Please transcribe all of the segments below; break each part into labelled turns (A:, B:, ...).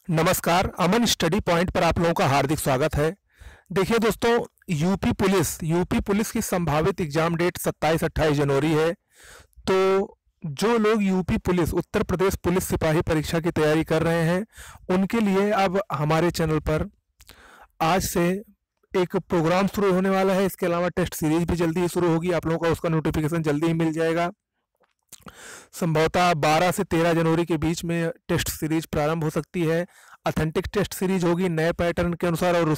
A: नमस्कार, अमन study point पर आप लोगों का हार्दिक स्वागत है। देखिए दोस्तों, यूपी पुलिस की संभावित एग्जाम डेट 27-28 जनवरी है। तो जो लोग UP police Uttar Pradesh police सिपाही परीक्षा की तैयारी कर रहे हैं, उनके लिए अब हमारे चैनल पर आज से एक प्रोग्राम शुरू होने वाला है। इसके अलावा टेस्ट सीरीज भी जल्दी ही शुरू होगी, आप लोगों को उसका नोटिफिकेशन जल्दी ही मिल जाएगा। संभवतः 12 से 13 जनवरी के बीच में टेस्ट सीरीज प्रारंभ हो सकती है। ऑथेंटिक टेस्ट सीरीज होगी नए पैटर्न के अनुसार। और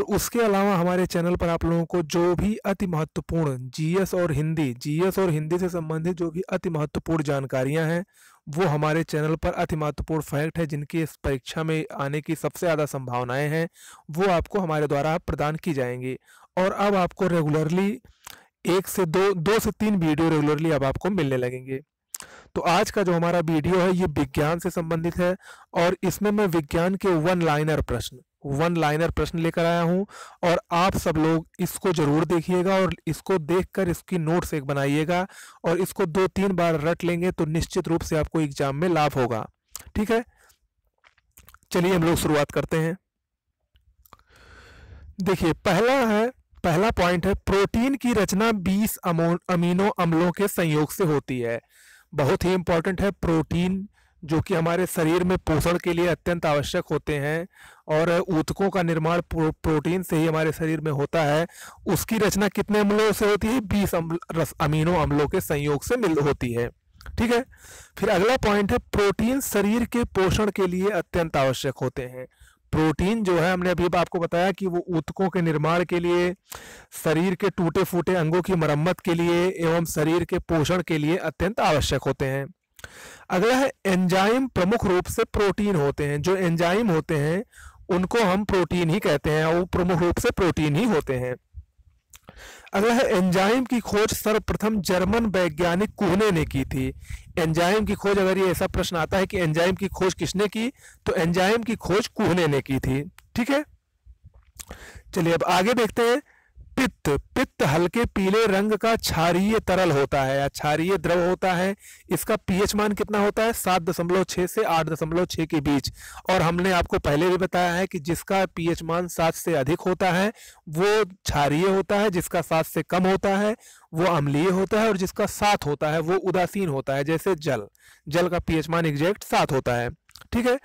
A: उसके अलावा हमारे चैनल पर आप लोगों को जो भी अति महत्वपूर्ण जीएस और हिंदी से संबंधित जो भी अति महत्वपूर्ण जानकारियां हैं, वो हमारे चैनल पर अति महत्वपूर्ण फैक्ट है जिनकी इस परीक्षा में आने की सबसे ज़्यादा संभावनाएं हैं, वो आपको हमारे द्वारा प्रदान की जाएंगी। और अब आपको रेगुलरली दो से तीन वीडियो रेगुलरली अब आपको मिलने लगेंगे। तो आज का जो हमारा वीडियो है ये विज्ञान से संबंधित है, और इसमें मैं विज्ञान के वन लाइनर प्रश्न लेकर आया हूं। और आप सब लोग इसको जरूर देखिएगा, और इसको देखकर इसकी नोट्स एक बनाइएगा, और इसको 2-3 बार रट लेंगे तो निश्चित रूप से आपको एग्जाम में लाभ होगा। ठीक है, चलिए हम लोग शुरुआत करते हैं। देखिए, पहला पॉइंट है, प्रोटीन की रचना 20 अमीनो अम्लों के संयोग से होती है। बहुत ही इंपॉर्टेंट है। प्रोटीन जो कि हमारे शरीर में पोषण के लिए अत्यंत आवश्यक होते हैं, और ऊतकों का निर्माण प्रोटीन से ही हमारे शरीर में होता है। उसकी रचना कितने अम्लों से होती है? 20 अमीनो अम्लों के संयोग से होती है। ठीक है, फिर अगला पॉइंट है, प्रोटीन शरीर के पोषण के लिए अत्यंत आवश्यक होते हैं। प्रोटीन जो है, हमने अभी आपको बताया कि वो ऊतकों के निर्माण के लिए, शरीर के टूटे फूटे अंगों की मरम्मत के लिए एवं शरीर के पोषण के लिए अत्यंत आवश्यक होते हैं। अगला है, एंजाइम प्रमुख रूप से प्रोटीन होते हैं। जो एंजाइम होते हैं उनको हम प्रोटीन ही कहते हैं, और वो प्रमुख रूप से प्रोटीन ही होते हैं। अगला है, एंजाइम की खोज सर्वप्रथम जर्मन वैज्ञानिक कुहने ने की थी। एंजाइम की खोज, अगर ये ऐसा प्रश्न आता है कि एंजाइम की खोज किसने की, तो एंजाइम की खोज कुहने ने की थी। ठीक है, चलिए अब आगे देखते हैं। पित्त हल्के पीले रंग का क्षारीय तरल होता है या क्षारीय द्रव होता है। इसका पीएच मान कितना होता है? 7.6 से 8.6 के बीच। और हमने आपको पहले भी बताया है कि जिसका पीएच मान 7 से अधिक होता है वो क्षारीय होता है, जिसका 7 से कम होता है वो अम्लीय होता है, और जिसका 7 होता है वो उदासीन होता है। जैसे जल का पीएच मान एग्जैक्ट 7 होता है। ठीक है,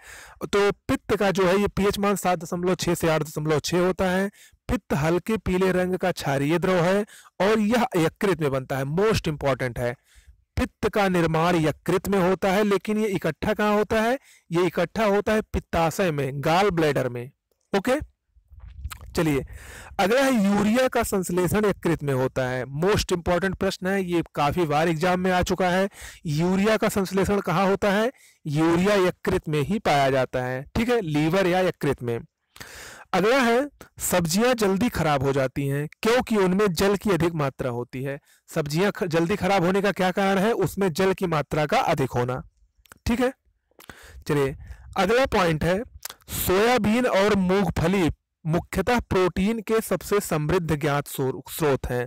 A: तो पित्त का जो है ये पीएच मान 7.6 से 8.6 होता है। पित्त हल्के पीले रंग का क्षारीय द्रव है, और यह यकृत में बनता है। मोस्ट इंपॉर्टेंट है, पित्त का निर्माण यकृत में होता है, लेकिन ये इकट्ठा कहाँ होता है? ये इकट्ठा होता है पित्ताशय में, गाल ब्लैडर में। ओके, चलिए अगला है, यूरिया का संश्लेषण यकृत में होता है। मोस्ट इंपॉर्टेंट प्रश्न है, ये काफी बार एग्जाम में आ चुका है। यूरिया का संश्लेषण कहाँ होता है? यूरिया यकृत में ही पाया जाता है। ठीक है, लीवर या यकृत में। अगला है, सब्जियां जल्दी खराब हो जाती हैं क्योंकि उनमें जल की अधिक मात्रा होती है। सब्जियां जल्दी खराब होने का क्या कारण है? उसमें जल की मात्रा का अधिक होना। ठीक है, चलिए अगला पॉइंट है, सोयाबीन और मूंगफली मुख्यतः प्रोटीन के सबसे समृद्ध ज्ञात स्रोत हैं।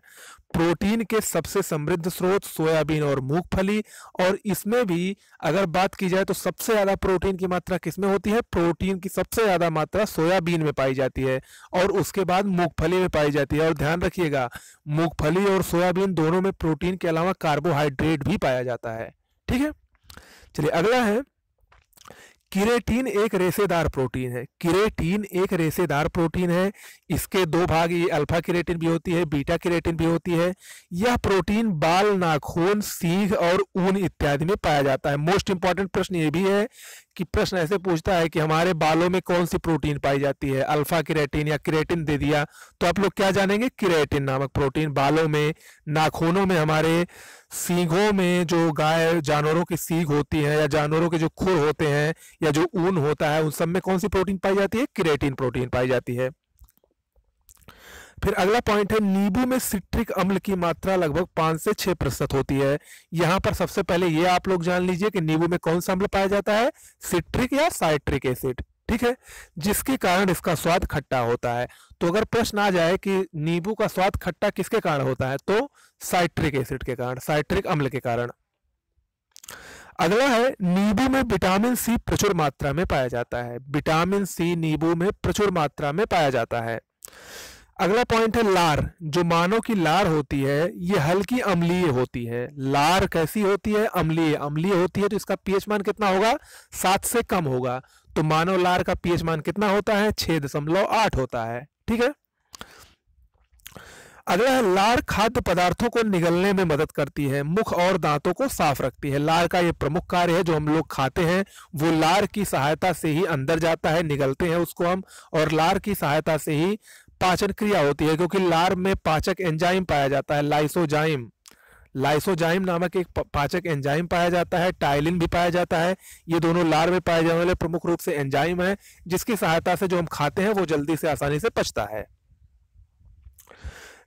A: प्रोटीन के सबसे समृद्ध स्रोत सोयाबीन और मूंगफली। और इसमें भी अगर बात की जाए तो सबसे ज्यादा प्रोटीन की मात्रा किसमें होती है? प्रोटीन की सबसे ज्यादा मात्रा सोयाबीन में पाई जाती है, और उसके बाद मूंगफली में पाई जाती है। और ध्यान रखिएगा, मूंगफली और सोयाबीन दोनों में प्रोटीन के अलावा कार्बोहाइड्रेट भी पाया जाता है। ठीक है, चलिए अगला है, किरेटिन एक रेशेदार प्रोटीन है। किरेटिन एक रेशेदार प्रोटीन है। इसके दो भाग, ये अल्फा किरेटिन भी होती है, बीटा किरेटिन भी होती है। यह प्रोटीन बाल, नाखून, सींग और ऊन इत्यादि में पाया जाता है। मोस्ट इंपॉर्टेंट प्रश्न ये भी है कि प्रश्न ऐसे पूछता है कि हमारे बालों में कौन सी प्रोटीन पाई जाती है? अल्फा किरेटिन या किरेटिन दे दिया तो आप लोग क्या जानेंगे? किरेटिन नामक प्रोटीन बालों में, नाखूनों में, हमारे सींगों में, जो गाय जानवरों की सींग होती है या जानवरों के जो खुर होते हैं या जो ऊन होता है, उन सब में कौन सी प्रोटीन पाई जाती है? किरेटिन प्रोटीन पाई जाती है। फिर अगला पॉइंट है, नींबू में सिट्रिक अम्ल की मात्रा लगभग 5 से 6% होती है। यहां पर सबसे पहले ये आप लोग जान लीजिए कि नींबू में कौन सा अम्ल पाया जाता है? सिट्रिक या साइट्रिक एसिड। ठीक है, जिसके कारण इसका स्वाद खट्टा होता है। तो अगर प्रश्न आ जाए कि नींबू का स्वाद खट्टा किसके कारण होता है, तो साइट्रिक एसिड के कारण, साइट्रिक अम्ल के कारण। अगला है नींबू में विटामिन सी प्रचुर मात्रा में पाया जाता है। विटामिन सी नींबू में प्रचुर मात्रा में पाया जाता है। अगला पॉइंट है लार। जो मानव की लार होती है ये हल्की अम्लीय होती है। लार कैसी होती है? अम्लीय। अम्लीय होती है तो इसका पीएच मान कितना होगा? 7 से कम होगा। तो मानव लार का पीएच मान कितना होता है? 6.8 होता है। ठीक है। अगला है लार खाद्य पदार्थों को निगलने में मदद करती है, मुख और दांतों को साफ रखती है। लार का ये प्रमुख कार्य है, जो हम लोग खाते हैं वो लार की सहायता से ही अंदर जाता है, निगलते हैं उसको हम, और लार की सहायता से ही पाचन क्रिया होती है, क्योंकि लार में पाचक एंजाइम पाया जाता है, लाइसोजाइम। लाइसोजाइम नामक एक पाचक एंजाइम पाया जाता है, टाइलिन भी पाया जाता है। ये दोनों लार में पाए जाने वाले प्रमुख रूप से एंजाइम है, जिसकी सहायता से जो हम खाते हैं वो जल्दी से आसानी से पचता है।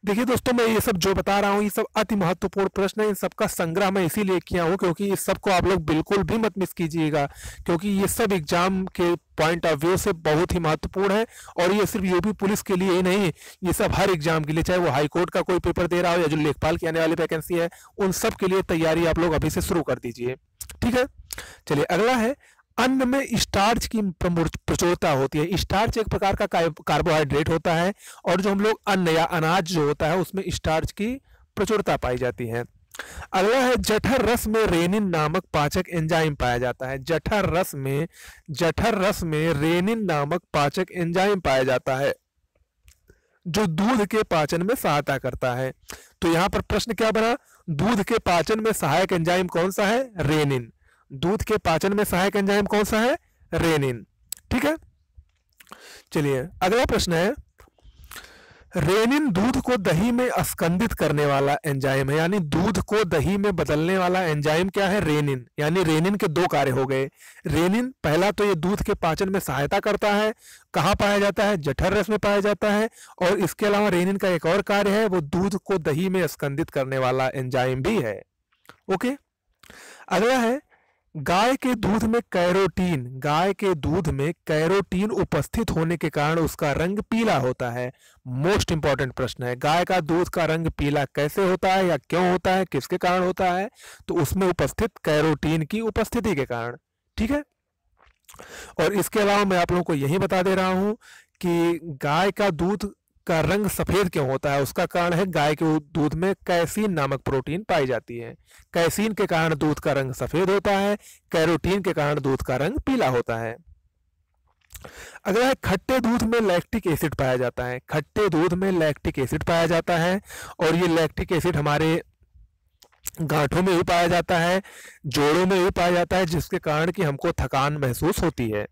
A: देखिए दोस्तों, मैं ये सब जो बता रहा हूँ ये सब अति महत्वपूर्ण प्रश्न है। इन सबका संग्रह मैं इसीलिए किया हूँ क्योंकि इस सब को आप लोग बिल्कुल भी मत मिस कीजिएगा, क्योंकि ये सब एग्जाम के पॉइंट ऑफ व्यू से बहुत ही महत्वपूर्ण है। और ये सिर्फ यूपी पुलिस के लिए ही नहीं, ये सब हर एग्जाम के लिए, चाहे वो हाई कोर्ट का कोई पेपर दे रहा हो या जो लेखपाल की आने वाली वैकेंसी है, उन सब के लिए तैयारी आप लोग अभी से शुरू कर दीजिए। ठीक है, चलिए अगला है अन्न में स्टार्च की प्रचुरता होती है। स्टार्च एक प्रकार का कार्बोहाइड्रेट होता है, और जो हम लोग अन्न या अनाज जो होता है उसमें स्टार्च की प्रचुरता पाई जाती है। अगला है जठर रस में रेनिन नामक पाचक एंजाइम पाया जाता है। जठर रस में रेनिन नामक पाचक एंजाइम पाया जाता है, जो दूध के पाचन में सहायता करता है। तो यहाँ पर प्रश्न क्या बना? दूध के पाचन में सहायक एंजाइम कौन सा है? रेनिन। दूध के पाचन में सहायक एंजाइम कौन सा है? रेनिन। ठीक है, चलिए अगला प्रश्न है रेनिन दूध को दही में अस्कंदित करने वाला एंजाइम है, यानी दूध को दही में बदलने वाला एंजाइम क्या है? रेनिन। यानी रेनिन के दो कार्य हो गए। रेनिन पहला तो ये दूध के पाचन में सहायता करता है। कहाँ पाया जाता है? जठर रस में पाया जाता है। और इसके अलावा रेनिन का एक और कार्य है, वो दूध को दही में अस्कंदित करने वाला एंजाइम भी है। ओके, अगला है गाय के दूध में कैरोटीन उपस्थित होने के कारण उसका रंग पीला होता है। मोस्ट इंपॉर्टेंट प्रश्न है, गाय का दूध का रंग पीला कैसे होता है या क्यों होता है, किसके कारण होता है? तो उसमें उपस्थित कैरोटीन की उपस्थिति के कारण। ठीक है, और इसके अलावा मैं आप लोगों को यही बता दे रहा हूं कि गाय का दूध का रंग सफेद क्यों होता है। उसका कारण है गाय के दूध में कैसीन नामक प्रोटीन पाई जाती है। कैसीन के कारण दूध का रंग सफेद होता है, कैरोटीन के कारण दूध का रंग पीला होता है। अगला है खट्टे दूध में लैक्टिक एसिड पाया जाता है। खट्टे दूध में लैक्टिक एसिड पाया जाता है, और ये लैक्टिक एसिड हमारे गांठों में भी पाया जाता है, जोड़ों में भी पाया जाता है, जिसके कारण कि हमको थकान महसूस होती है।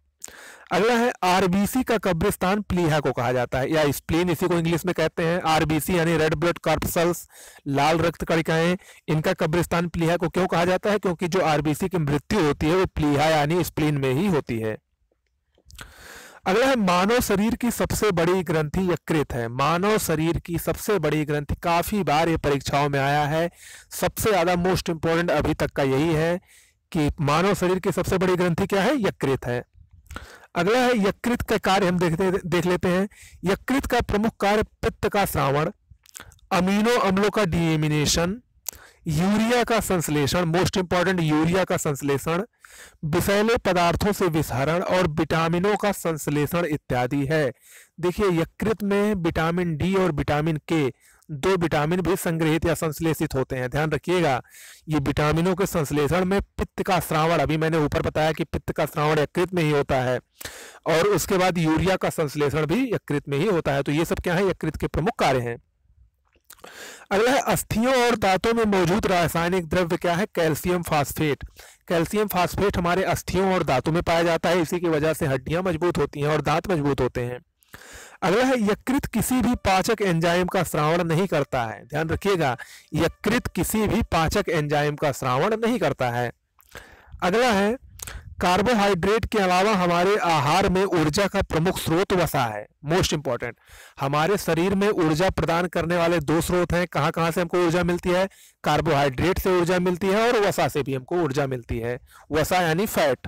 A: अगला है आरबीसी का कब्रिस्तान प्लीहा को कहा जाता है, या स्प्लीन इसी को इंग्लिश में कहते हैं। आरबीसी यानी रेड ब्लड कॉर्पसल्स, लाल रक्त कणिकाएं, इनका कब्रिस्तान प्लीहा को क्यों कहा जाता है? क्योंकि जो आरबीसी की मृत्यु होती है वो प्लीहा यानी स्प्लीन में ही होती है। अगला है मानव शरीर की सबसे बड़ी ग्रंथि यकृत है। मानव शरीर की सबसे बड़ी ग्रंथि, काफी बार ये परीक्षाओं में आया है, सबसे ज्यादा मोस्ट इंपोर्टेंट अभी तक का यही है कि मानव शरीर की सबसे बड़ी ग्रंथि क्या है? यकृत है। अगला है यकृत का कार्य, हम देख लेते हैं। यकृत का प्रमुख कार्य पित्त का श्रावण, अमीनो अम्लों का डीएमिनेशन, यूरिया का संश्लेषण, मोस्ट इंपॉर्टेंट यूरिया का संश्लेषण, विषैले पदार्थों से विसरण और विटामिनों का संश्लेषण इत्यादि है। देखिए यकृत में विटामिन डी और विटामिन के, दो विटामिन भी संग्रहित या संश्लेषित होते हैं, ध्यान रखिएगा। ये विटामिनों के संश्लेषण में पित्त का श्रावण, अभी मैंने ऊपर बताया कि पित्त का श्रावण यकृत में ही होता है, और उसके बाद यूरिया का संश्लेषण भी यकृत में ही होता है। तो ये सब क्या है? यकृत के प्रमुख कार्य हैं। अगला है अस्थियों और दांतों में मौजूद रासायनिक द्रव्य क्या है? Calcium phosphate. कैल्शियम फास्फेट हमारे अस्थियों और दांतों में पाया जाता है, इसी की वजह से हड्डियां मजबूत होती हैं और दांत मजबूत होते हैं। अगला है यकृत किसी भी पाचक एंजाइम का श्रावण नहीं करता है, ध्यान रखिएगा, यकृत किसी भी पाचक एंजाइम का श्रावण नहीं करता है। अगला है कार्बोहाइड्रेट के अलावा हमारे आहार में ऊर्जा का प्रमुख स्रोत वसा है। मोस्ट इंपॉर्टेंट, हमारे शरीर में ऊर्जा प्रदान करने वाले दो स्रोत हैं। कहाँ कहाँ से हमको ऊर्जा मिलती है? कार्बोहाइड्रेट से ऊर्जा मिलती है और वसा से भी हमको ऊर्जा मिलती है, वसा यानी फैट।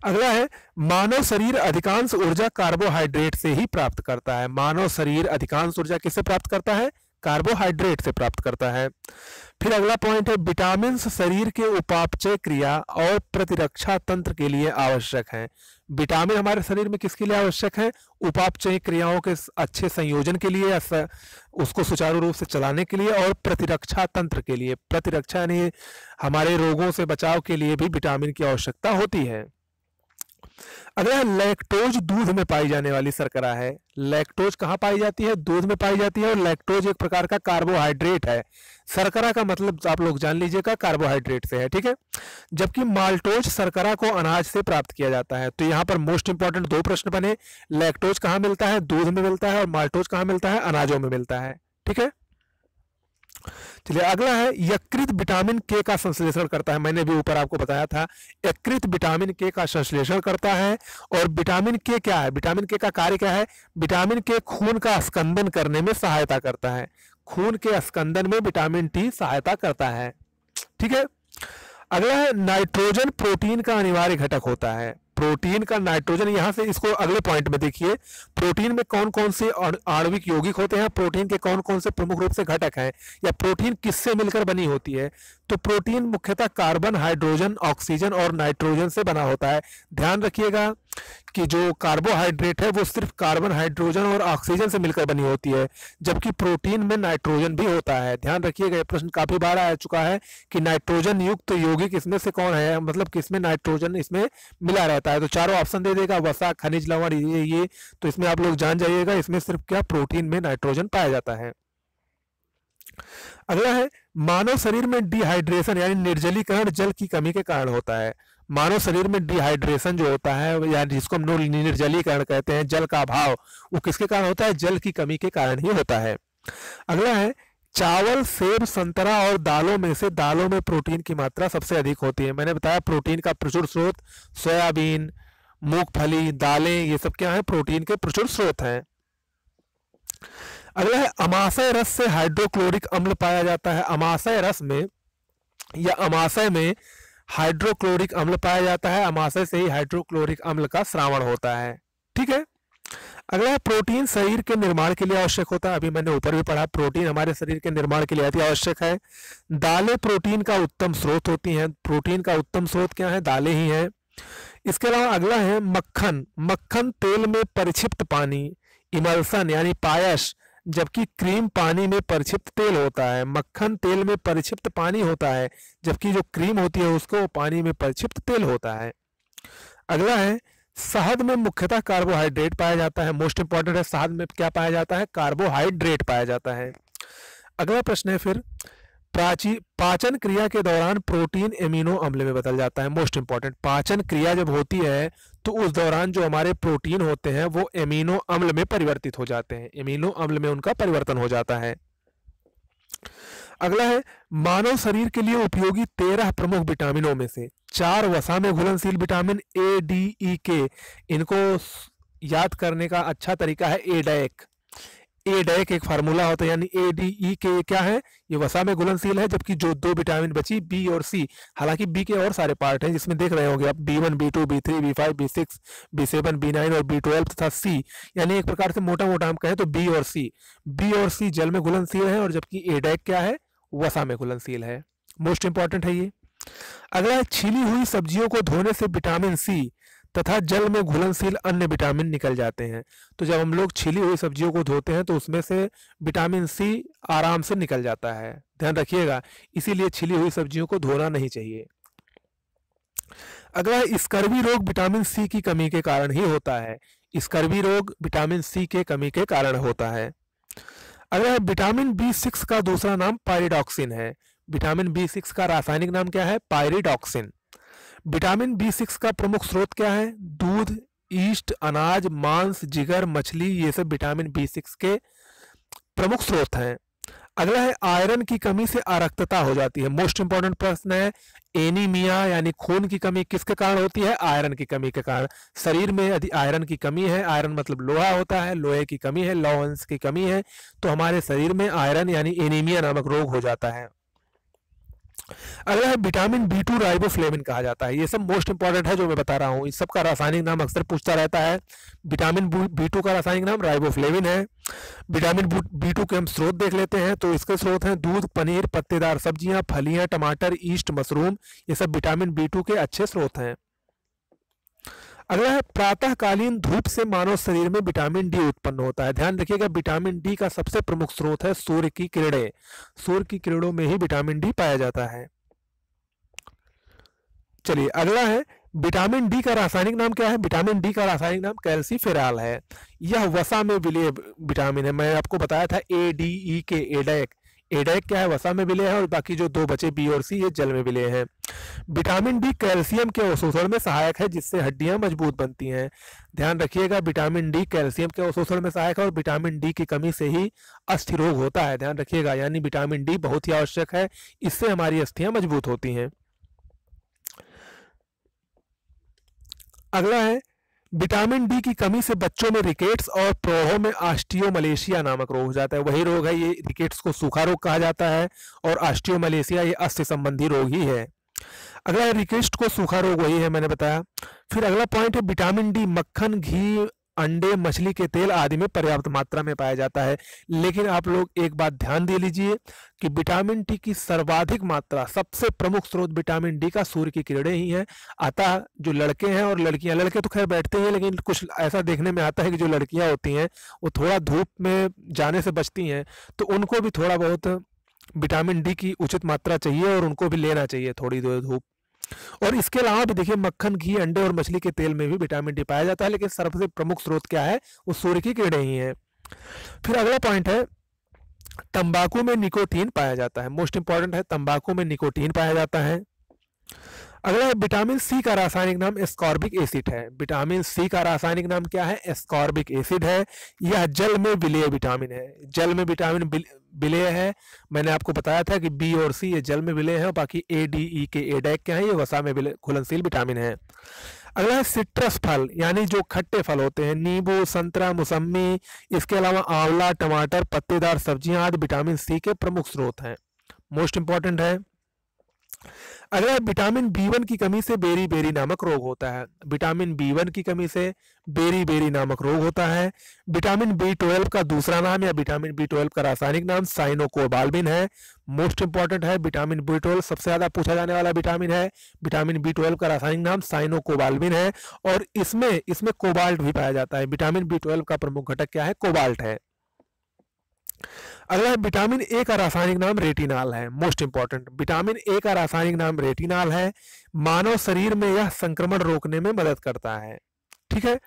A: अगला है मानव शरीर अधिकांश ऊर्जा कार्बोहाइड्रेट से ही प्राप्त करता है। मानव शरीर अधिकांश ऊर्जा किससे प्राप्त करता है? कार्बोहाइड्रेट से प्राप्त करता है। फिर अगला पॉइंट है विटामिन शरीर के उपापचय क्रिया और प्रतिरक्षा तंत्र के लिए आवश्यक हैं। विटामिन हमारे शरीर में किसके लिए आवश्यक है? उपापचय क्रियाओं के अच्छे संयोजन के लिए या उसको सुचारू रूप से चलाने के लिए, और प्रतिरक्षा तंत्र के लिए। प्रतिरक्षा यानी हमारे रोगों से बचाव के लिए भी विटामिन की आवश्यकता होती है। अगला लैक्टोज दूध में पाई जाने वाली शर्करा है। लैक्टोज कहाँ पाई जाती है? दूध में पाई जाती है, और लैक्टोज एक प्रकार का कार्बोहाइड्रेट है। शर्करा का मतलब आप लोग जान लीजिएगा कार्बोहाइड्रेट से है, ठीक है। जबकि माल्टोज शर्करा को अनाज से प्राप्त किया जाता है। तो यहाँ पर मोस्ट इंपॉर्टेंट दो प्रश्न बने, लैक्टोज कहाँ मिलता है? दूध में मिलता है। और माल्टोज कहाँ मिलता है? अनाजों में मिलता है, ठीक है। चलिए अगला है यकृत विटामिन के का संश्लेषण करता है। मैंने भी ऊपर आपको बताया था यकृत विटामिन के का संश्लेषण करता है। और विटामिन के क्या है? विटामिन के का कार्य क्या है? विटामिन के खून का स्कंदन करने में सहायता करता है। खून के स्कंदन में विटामिन टी सहायता करता है, ठीक है। अगला है नाइट्रोजन प्रोटीन का अनिवार्य घटक होता है। प्रोटीन का नाइट्रोजन, यहां से इसको अगले पॉइंट में देखिए, प्रोटीन में कौन कौन से आणविक यौगिक होते हैं, प्रोटीन के कौन कौन से प्रमुख रूप से घटक हैं, या प्रोटीन किससे मिलकर बनी होती है। तो प्रोटीन मुख्यतः कार्बन, हाइड्रोजन, ऑक्सीजन और नाइट्रोजन से बना होता है। ध्यान रखिएगा कि जो कार्बोहाइड्रेट है वो सिर्फ कार्बन, हाइड्रोजन और ऑक्सीजन से मिलकर बनी होती है, जबकि प्रोटीन में नाइट्रोजन भी होता है। ध्यान रखिएगा, ये प्रश्न काफी बार आ चुका है कि नाइट्रोजन युक्त यौगिक इसमें से कौन है, मतलब किसमें नाइट्रोजन इसमें मिला रहता है। तो चारों ऑप्शन दे देगा, वसा, खनिज लवण, ये तो इसमें आप लोग जान जाइएगा, इसमें सिर्फ क्या प्रोटीन में नाइट्रोजन पाया जाता है। अगला है मानव शरीर में डिहाइड्रेशन यानी निर्जलीकरण जल की कमी के कारण होता है। मानव शरीर में डिहाइड्रेशन जो होता है, या जिसको हम लोग निर्जलीकरण कहते हैं, जल का अभाव, वो किसके कारण होता है? जल की कमी के कारण ही होता है। अगला है चावल, सेब, संतरा और दालों में से दालों में प्रोटीन की मात्रा सबसे अधिक होती है। मैंने बताया प्रोटीन का प्रचुर स्रोत सोयाबीन, मूंगफली, दालें, ये सब क्या है? प्रोटीन के प्रचुर स्रोत हैं। अगला है अमाशय रस से हाइड्रोक्लोरिक अम्ल पाया जाता है। अमाशय रस में या अमाशय में हाइड्रोक्लोरिक अम्ल पाया जाता है। अमाशय से ही हाइड्रोक्लोरिक अम्ल का स्रावण होता है, ठीक है। अगला है प्रोटीन शरीर के निर्माण के लिए आवश्यक होता है। अभी मैंने ऊपर भी पढ़ा, प्रोटीन हमारे शरीर के निर्माण के लिए अति आवश्यक है। दालें प्रोटीन का उत्तम स्रोत होती हैं। प्रोटीन का उत्तम स्रोत क्या है? दालें ही हैं। इसके अलावा अगला है मक्खन। मक्खन तेल में परिक्षिप्त पानी, इमल्सन यानी पायस, जबकि क्रीम पानी में परिक्षिप्त तेल होता है। मक्खन तेल में परिक्षिप्त पानी होता है, जबकि जो क्रीम होती है उसको पानी में परिक्षिप्त तेल होता है। अगला है शहद में मुख्यतः कार्बोहाइड्रेट पाया जाता है। मोस्ट इंपॉर्टेंट है, शहद में क्या पाया जाता है? कार्बोहाइड्रेट पाया जाता है। अगला प्रश्न है फिर पाचन क्रिया के दौरान प्रोटीन एमिनो अम्ल में बदल जाता है। मोस्ट इंपॉर्टेंट, पाचन क्रिया जब होती है तो उस दौरान जो हमारे प्रोटीन होते हैं वो एमिनो अम्ल में परिवर्तित हो जाते हैं। एमिनो अम्ल में उनका परिवर्तन हो जाता है। अगला है मानव शरीर के लिए उपयोगी 13 प्रमुख विटामिनों में से 4 वसा में घुलनशील विटामिन ए, डी, ई, के, इनको याद करने का अच्छा तरीका है एडैक। एडैक एक फार्मूला होता है, यानी ए, डी, ई, के क्या है? ये वसा में घुलनशील है। जबकि जो 2 विटामिन बची बी और सी, हालांकि बी के और सारे पार्ट हैं जिसमें देख रहे होंगे आप, B1, B2, B3, B5, B6, B7, B9 और B12 तथा सी, यानी एक प्रकार से मोटा मोटा हम कहें तो बी और सी जल में घुलनशील है, और जबकि एडैक क्या है? वसा में घुलनशील है। मोस्ट इंपॉर्टेंट है ये। अगला छिली हुई सब्जियों को धोने से विटामिन सी तथा जल में घुलनशील अन्य विटामिन निकल जाते हैं। तो जब हम लोग छिली हुई सब्जियों को धोते हैं तो उसमें से विटामिन सी आराम से निकल जाता है। ध्यान रखिएगा, इसीलिए छिली हुई सब्जियों को धोना नहीं चाहिए। अगला स्कर्वी रोग विटामिन सी की कमी के कारण ही होता है। स्कर्वी रोग विटामिन सी के कमी के कारण होता है। अगला विटामिन B6 का दूसरा नाम पायरिडॉक्सिन है। विटामिन B6 का रासायनिक नाम क्या है? पायरिडॉक्सिन। विटामिन B6 का प्रमुख स्रोत क्या है? दूध, ईस्ट, अनाज, मांस, जिगर, मछली, ये सब विटामिन B6 के प्रमुख स्रोत हैं। अगला है आयरन की कमी से अरक्तता हो जाती है। मोस्ट इंपॉर्टेंट प्रश्न है, एनीमिया यानी खून की कमी किसके कारण होती है? आयरन की कमी के कारण। शरीर में यदि आयरन की कमी है, आयरन मतलब लोहा होता है, लोहे की कमी है, लौह अंश की कमी है, तो हमारे शरीर में आयरन यानी एनीमिया नामक रोग हो जाता है। अगला है विटामिन B2 राइबोफ्लेविन कहा जाता है। ये सब मोस्ट इंपॉर्टेंट है जो मैं बता रहा हूँ, इस सब का रासायनिक नाम अक्सर पूछता रहता है। विटामिन B2 का रासायनिक नाम राइबोफ्लेविन है। विटामिन B2 के हम स्रोत देख लेते हैं, तो इसके स्रोत हैं दूध, पनीर, पत्तेदार सब्जियां, फलियां, टमाटर, ईस्ट, मशरूम। ये सब विटामिन B2 के अच्छे स्रोत हैं। अगला है प्रातःकालीन धूप से मानव शरीर में विटामिन डी उत्पन्न होता है। ध्यान रखिएगा, विटामिन डी का सबसे प्रमुख स्रोत है सूर्य की किरणें। सूर्य की किरणों में ही विटामिन डी पाया जाता है। चलिए अगला है विटामिन डी का रासायनिक नाम क्या है। विटामिन डी का रासायनिक नाम कैल्सीफेरॉल है। यह वसा में विलेय विटामिन है। मैं आपको बताया था ADE के एडेक। एडेक क्या है, वसा में विलेय है, और बाकी जो दो बचे बी और सी ये जल में विलेय हैं। विटामिन डी कैल्शियम के अवशोषण में सहायक है, जिससे हड्डियां मजबूत बनती हैं। ध्यान रखिएगा, विटामिन डी कैल्शियम के अवशोषण में सहायक है, और विटामिन डी की कमी से ही अस्थि रोग होता है। ध्यान रखिएगा, यानी विटामिन डी बहुत ही आवश्यक है, इससे हमारी अस्थियां मजबूत होती हैं। अगला है विटामिन डी की कमी से बच्चों में रिकेट्स और प्रौढ़ों में ऑस्टियोमलेशिया नामक रोग हो जाता है। वही रोग है ये, रिकेट्स को सूखा रोग कहा जाता है, और ऑस्टियोमलेशिया ये अस्थि संबंधी रोग ही है। अगला रिकेट्स को सूखा रोग वही है, मैंने बताया। फिर अगला पॉइंट है विटामिन डी मक्खन, घी, अंडे, मछली के तेल आदि में पर्याप्त मात्रा में पाया जाता है। लेकिन आप लोग एक बात ध्यान दे लीजिए कि विटामिन डी की सर्वाधिक मात्रा, सबसे प्रमुख स्रोत विटामिन डी का सूर्य की किरणें ही है। अतः जो लड़के हैं और लड़कियां, लड़के तो खैर बैठते हैं, लेकिन कुछ ऐसा देखने में आता है कि जो लड़कियां होती हैं वो थोड़ा धूप में जाने से बचती हैं, तो उनको भी थोड़ा बहुत विटामिन डी की उचित मात्रा चाहिए, और उनको भी लेना चाहिए थोड़ी देर धूप। और इसके अलावा भी देखिए, मक्खन, घी, अंडे और मछली के तेल में भी विटामिन डी पाया जाता है, लेकिन सबसे प्रमुख स्रोत क्या है, वो सूर्य की किरणें ही है। फिर अगला पॉइंट है तंबाकू में निकोटीन पाया जाता है। मोस्ट इंपॉर्टेंट है, तंबाकू में निकोटीन पाया जाता है। अगला है विटामिन सी का रासायनिक नाम एस्कॉर्बिक एसिड है। विटामिन सी का रासायनिक नाम क्या है, एस्कॉर्बिक एसिड है। यह जल में विलेय विटामिन है। जल में विटामिन विलेय है। मैंने आपको बताया था कि बी और सी ये जल में विलेय है, बाकी ADE के एडेक क्या है, ये वसा में घुलनशील विटामिन है। अगला है सिट्रस फल, यानी जो खट्टे फल होते हैं, नींबू, संतरा, मौसमी, इसके अलावा आंवला, टमाटर, पत्तेदार सब्जियां आदि विटामिन सी के प्रमुख स्रोत हैं। मोस्ट इंपॉर्टेंट है। अगला विटामिन B1 की कमी से बेरी बेरी नामक रोग होता है। विटामिन B1 की कमी से बेरी बेरी नामक रोग होता है। विटामिन B12 का दूसरा नाम या विटामिन B12 का रासायनिक नाम साइनोकोबाल्बिन है। मोस्ट इंपॉर्टेंट है, विटामिन B12 सबसे ज्यादा पूछा जाने वाला विटामिन है। विटामिन B12 का रासायनिक नाम साइनोकोबाल्बिन है, और इसमें कोबाल्ट भी पाया जाता है। विटामिन B12 का प्रमुख घटक क्या है, कोबाल्ट है। अगला विटामिन ए का रासायनिक नाम रेटिनाल है। मोस्ट इंपॉर्टेंट, विटामिन ए का रासायनिक नाम रेटिनाल है। मानव शरीर में यह संक्रमण रोकने में मदद करता है। ठीक है।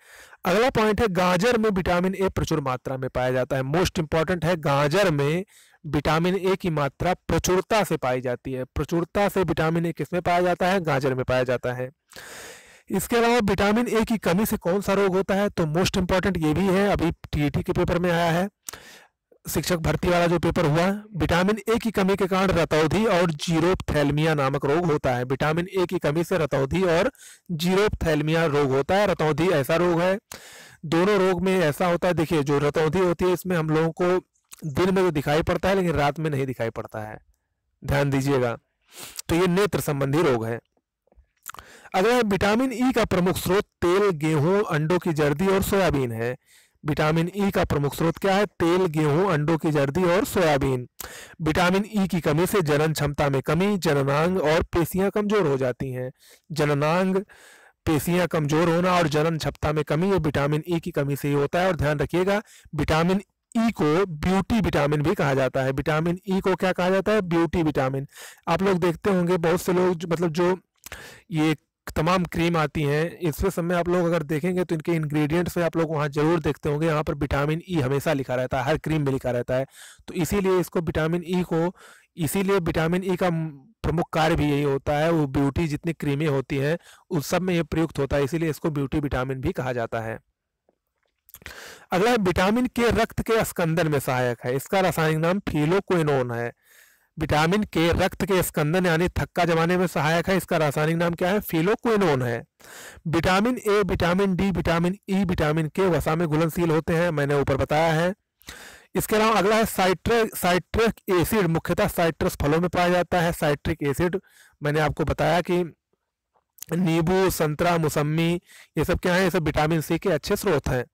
A: अगला पॉइंट है गाजर में विटामिन ए प्रचुर मात्रा में पाया जाता है। मोस्ट इंपॉर्टेंट है, गाजर में विटामिन ए की मात्रा प्रचुरता से पाई जाती है। प्रचुरता से विटामिन ए किसमें पाया जाता है, गाजर में पाया जाता है। इसके अलावा विटामिन ए की कमी से कौन सा रोग होता है, तो मोस्ट इंपॉर्टेंट ये भी है, अभी TET के पेपर में आया है, शिक्षक भर्ती वाला जो पेपर हुआ। विटामिन ए की कमी के कारण रतौंधी और जीरोप्थैल्मिया नामक रोग होता है। विटामिन ए की कमी से रतौंधी और जीरोप्थैल्मिया रोग होता है। रतौंधी ऐसा रोग है, दोनों रोग में ऐसा होता है, देखिए जो रतौंधी होती है इसमें हम लोगों को दिन में तो दिखाई पड़ता है, लेकिन रात में नहीं दिखाई पड़ता है, ध्यान दीजिएगा। तो ये नेत्र संबंधी रोग है। अगर विटामिन ई का प्रमुख स्रोत तेल, गेहूं, अंडों की जर्दी और सोयाबीन है। विटामिन ई का प्रमुख स्रोत क्या है, तेल, गेहूं, अंडों की जर्दी और सोयाबीन। विटामिन ई की कमी से जनन क्षमता में कमी, जननांग और पेशियां कमजोर हो जाती हैं। जननांग, पेशियां कमजोर होना और जनन क्षमता में कमी, ये विटामिन ई की कमी से ही होता है। और ध्यान रखिएगा, विटामिन ई को ब्यूटी विटामिन भी कहा जाता है। विटामिन ई को क्या कहा जाता है, ब्यूटी विटामिन। आप लोग देखते होंगे बहुत से लोग मतलब जो ये तमाम क्रीम आती हैं, इसमें सब में आप लोग अगर देखेंगे तो इनके इंग्रेडिएंट्स में आप लोग वहाँ जरूर देखते होंगे, यहाँ पर विटामिन ई हमेशा लिखा रहता है, हर क्रीम में लिखा रहता है। तो इसीलिए इसको विटामिन ई को, इसीलिए विटामिन ई का प्रमुख कार्य भी यही होता है, वो ब्यूटी जितनी क्रीमें होती हैं उस सब में ये प्रयुक्त होता है, इसीलिए इसको ब्यूटी विटामिन भी कहा जाता है। अगला विटामिन के रक्त के स्कंदन में सहायक है। इसका रासायनिक नाम फिलोक्विनोन है। विटामिन के रक्त के स्कंदन यानी थक्का जमाने में सहायक है। इसका रासायनिक नाम क्या है, फिलोक्विनोन है। Vitamin A, vitamin D, vitamin E, vitamin के वसा में घुलनशील होते हैं, मैंने ऊपर बताया है। इसके अलावा अगला है साइट्रिक एसिड, मुख्यतः साइट्रस फलों में पाया जाता है। साइट्रिक एसिड मैंने आपको बताया कि नींबू, संतरा, मौसमी, ये सब क्या है, ये सब विटामिन सी के अच्छे स्रोत हैं।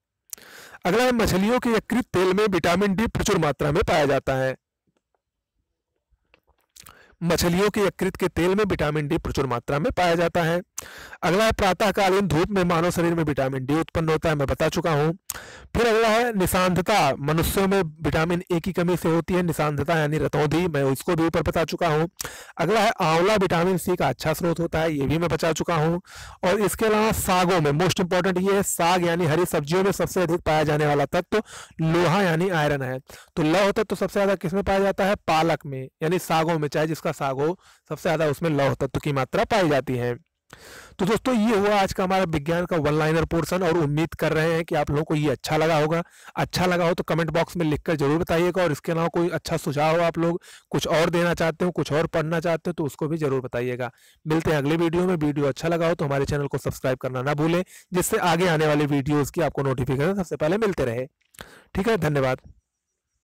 A: अगला है मछलियों के यकृत तेल में विटामिन डी प्रचुर मात्रा में पाया जाता है। मछलियों के यकृत के तेल में विटामिन डी प्रचुर मात्रा में पाया जाता है। अगला है प्रातःकालीन धूप में मानव शरीर में विटामिन डी उत्पन्न होता है, मैं बता चुका हूँ। फिर अगला है निशांतता, मनुष्यों में विटामिन ए की कमी से होती है निशांतता यानी रतौंधी, मैं उसको भी ऊपर बता चुका हूँ। अगला है आंवला विटामिन सी का अच्छा स्रोत होता है, ये भी मैं बता चुका हूँ। और इसके अलावा सागों में मोस्ट इंपॉर्टेंट ये है, साग यानी हरी सब्जियों में सबसे अधिक पाया जाने वाला तत्व लोहा यानी आयरन है। तो लौह तत्व सबसे ज्यादा किसमें पाया जाता है, पालक में, यानी सागों में, चाहे जिसका साग हो सबसे ज्यादा उसमें लौह तत्व की मात्रा पाई जाती है। तो दोस्तों ये हुआ आज का हमारा विज्ञान का वन लाइनर पोर्शन, और उम्मीद कर रहे हैं कि आप लोगों को ये अच्छा लगा होगा। अच्छा लगा हो तो कमेंट बॉक्स में लिखकर जरूर बताइएगा, और इसके अलावा कोई अच्छा सुझाव हो, आप लोग कुछ और देना चाहते हो, कुछ और पढ़ना चाहते हो, तो उसको भी जरूर बताइएगा। मिलते हैं अगले वीडियो में। वीडियो अच्छा लगा हो तो हमारे चैनल को सब्सक्राइब करना ना भूलें, जिससे आगे आने वाले वीडियोज की आपको नोटिफिकेशन सबसे पहले मिलते रहे। ठीक है, धन्यवाद।